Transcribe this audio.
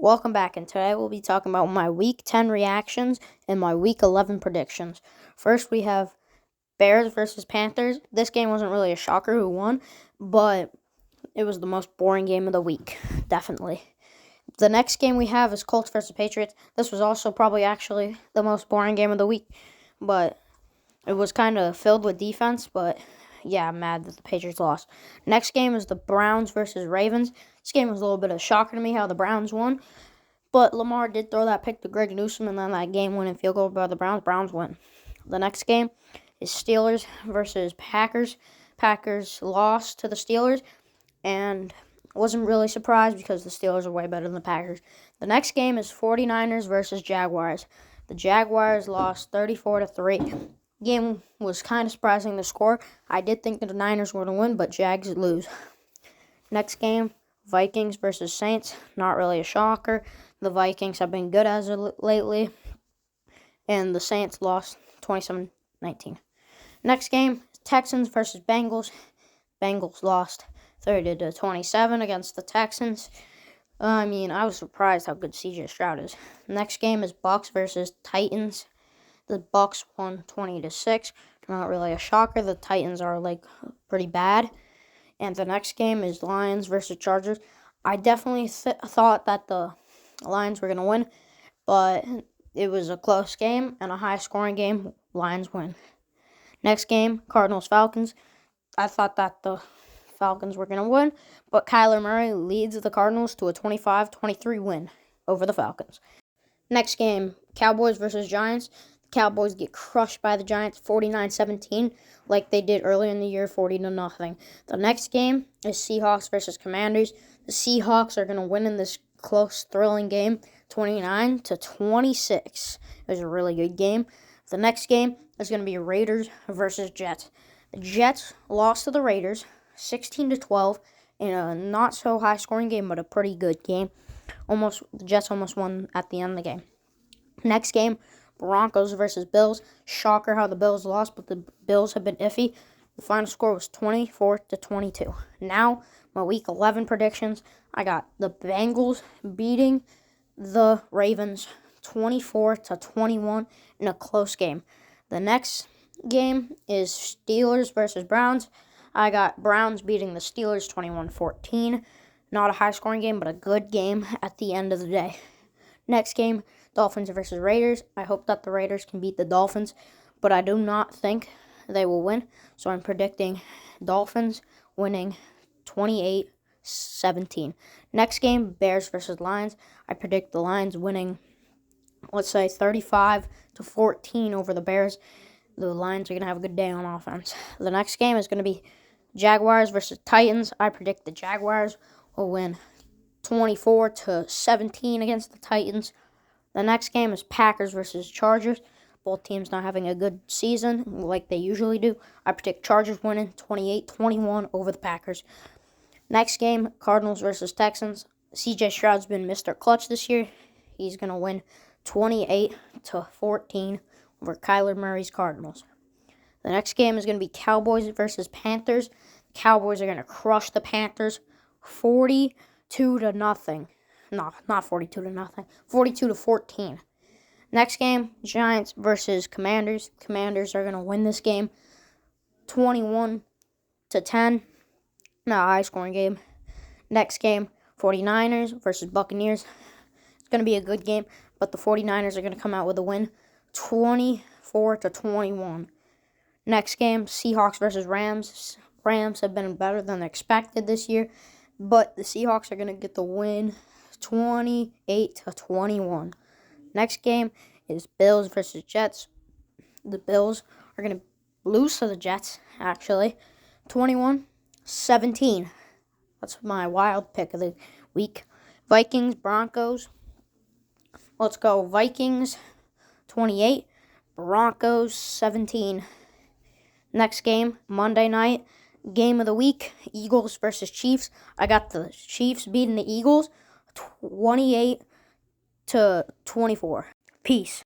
Welcome back, and today we'll be talking about my Week 10 reactions and my Week 11 predictions. First, we have Bears versus Panthers. This game wasn't really a shocker who won, but it was the most boring game of the week, definitely. The next game we have is Colts versus Patriots. This was also probably actually the most boring game of the week, but it was kind of filled with defense, but yeah, I'm mad that the Patriots lost. Next game is the Browns versus Ravens. This game was a little bit of a shocker to me how the Browns won, but Lamar did throw that pick to Greg Newsome, and then that game-winning field goal by the Browns. Browns win. The next game is Steelers versus Packers. Packers lost to the Steelers, and wasn't really surprised because the Steelers are way better than the Packers. The next game is 49ers versus Jaguars. The Jaguars lost 34-3. Game was kind of surprising, the score. I did think that the Niners were going to win, but Jags lose. Next game, Vikings versus Saints. Not really a shocker. The Vikings have been good as of lately, and the Saints lost 27-19. Next game, Texans versus Bengals. Bengals lost 30-27 against the Texans. I was surprised how good C.J. Stroud is. Next game is Bucks versus Titans. The Bucks won 20-6. Not really a shocker. The Titans are pretty bad. And the next game is Lions versus Chargers. I definitely thought that the Lions were going to win, but it was a close game and a high-scoring game. Lions win. Next game, Cardinals-Falcons. I thought that the Falcons were going to win, but Kyler Murray leads the Cardinals to a 25-23 win over the Falcons. Next game, Cowboys versus Giants. The Cowboys get crushed by the Giants 49-17 like they did earlier in the year, 40-0. The next game is Seahawks versus Commanders. The Seahawks are going to win in this close, thrilling game, 29-26. It was a really good game. The next game is going to be Raiders versus Jets. The Jets lost to the Raiders 16-12 in a not so high scoring game, but a pretty good game. The Jets almost won at the end of the game. Next game, Broncos versus Bills. Shocker how the Bills lost, but the Bills have been iffy. The final score was 24-22. Now, my Week 11 predictions. I got the Bengals beating the Ravens 24-21 in a close game. The next game is Steelers versus Browns. I got Browns beating the Steelers 21-14. Not a high-scoring game, but a good game at the end of the day. Next game, Dolphins versus Raiders. I hope that the Raiders can beat the Dolphins, but I do not think they will win. So I'm predicting Dolphins winning 28-17. Next game, Bears versus Lions. I predict the Lions winning, let's say, 35-14 over the Bears. The Lions are going to have a good day on offense. The next game is going to be Jaguars versus Titans. I predict the Jaguars will win 24-17 against the Titans. The next game is Packers versus Chargers. Both teams not having a good season like they usually do. I predict Chargers winning 28-21 over the Packers. Next game, Cardinals versus Texans. C.J. Stroud's been Mr. Clutch this year. He's going to win 28-14 over Kyler Murray's Cardinals. The next game is going to be Cowboys versus Panthers. Cowboys are going to crush the Panthers 42-0. No, not 42-0. 42-14. Next game, Giants versus Commanders. Commanders are going to win this game 21-10. Not a high-scoring game. Next game, 49ers versus Buccaneers. It's going to be a good game, but the 49ers are going to come out with a win 24-21. Next game, Seahawks versus Rams. Rams have been better than expected this year, but the Seahawks are going to get the win 28-21. Next game is Bills versus Jets. The Bills are going to lose to the Jets, actually, 21-17. That's my wild pick of the week. Vikings, Broncos. Let's go Vikings 28, Broncos 17. Next game, Monday night, game of the week, Eagles versus Chiefs. I got the Chiefs beating the Eagles 28-24. Peace.